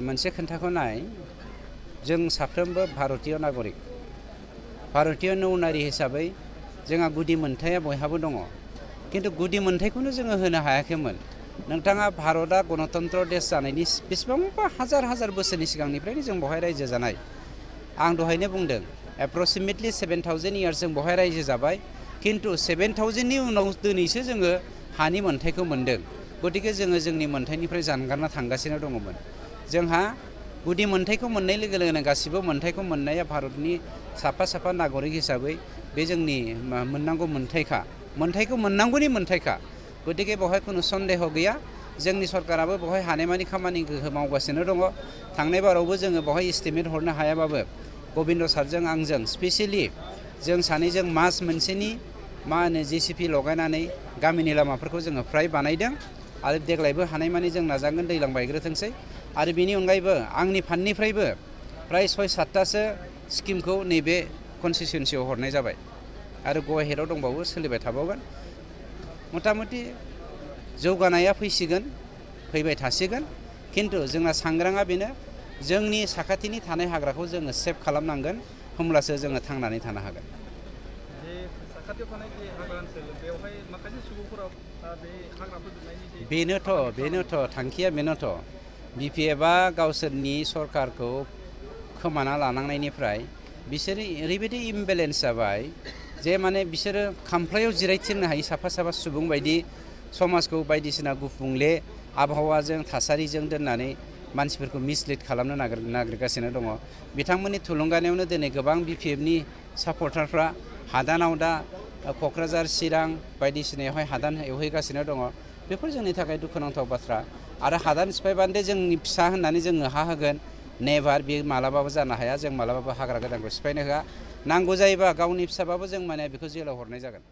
मोनसे खोन्थाखौ नाय जों साफ्रोमबो भारतीय नागरिक भारतीय नौनारि हिसाबै जोंहा गुदि मोनथाया बयहाबो दङ किन्तु गुदि मोनथायखौनो जोङो होनो हायाखैमोन। नोंथाङा भारतआ गणतन्त्र देश जानायनि बेसेबांबा हाजार हाजार बोसोरनि सिगांनिफ्रायनो जों बहाय रायजो जानाय। आं दहायनो बुंदों एप्रक्सिमेटलि 7000 इयार्स जों बहाय रायजो जाबाय किन्तु 7000 नि उनाव दिनैसो जोङो हानि मोनथायखौ मोनदों। गतिके जोङो जोंनि मोनथायनिफ्राय जानगारना थांगासिनो दङमोन। जोंहा गुदि मोनथायखौ मोननाय लोगो लोगोनो गासिबो मोनथायखौ मोननाया भारतनि साफा साफा नागरिक हिसाबै बे जोंनि मोननांगौ मोनथायखौ मोननांगौनि मोनथायखा। गतिके बेवहाय खुनु सन्देह गैया। जोंनि सरकाराबो बेवहाय हानायमानि खामानिखौ मावगासिनो दङ। थांनाय बारावबो जोङो बेवहाय एस्टिमेट हरनो हायाबाबो गबिन्द सारजों आंजों स्पेसियेलि जों सानैजों मास मोनसेनि जेसिपि लगायनानै गामिनि लामाफोरखौ जोङो फ्राय बानायदों आरो देग्लायबो हानायमानि जों नाजागोन दैज्लां बायग्रोथोंसै। आरो बेनि अनगायैबो आंनि फान्डनिफ्रायबो प्राय 6-7टासो स्किमखौ नैबे कन्स्टिटुवेन्सियाव हरनाय जाबाय आरो गो हेडआव दंबावो सोलिबाय थाबावगोन। मथा-मथि जौगानाया फैबाय थासिगोन किन्तु जोंना सांग्राङा बेनो जोंनि साखाथिनि थानाय हाग्राखौ जोङो सेभ खालामनांगोन होमब्लासो जोङो थांनानै थानो हागोन। बेनोथ' थांखिया बेनोथ'। UPPLदआ गावसोरनि सरकारखौ खोमाना लानांनायनिफ्राय बिसोरो ओरैबायदि इमबेलेन्स जाबाय जे माने बिसोरो खामफ्लायाव जिरायथिंनो हायि साफा साफा सुबुं बायदि समाजखौ बायदिसिना गुफुंले आबहावाजों थासारिजों दोननानै मानसिफोरखौ मिसलिड खालामनो नागिरगासिनो दङ। बिथांमोननि थुलुंगानायावनो दिनै गोबां UPPLनि सापर्टारफ्रा हादानाव दा क'क्राझार चिरां बायदिसिनायावहाय हादान एवहैगासिनो दङ। बेफोर जोंनि थाखाय दुखुनांथाव बाथ्रा। आरो हादान सिफायबानो जोंनि फिसा होननानै जोङो हा होगोन नेभार, बे मालाबाबो जानो हाया। जों मालाबाबो हाग्रा गोदानखौ सिफायनो होआ। नांगौ जायोबा गावनि फिसाबाबो जों माने बेखौ जेलाव हरनाय जागोन।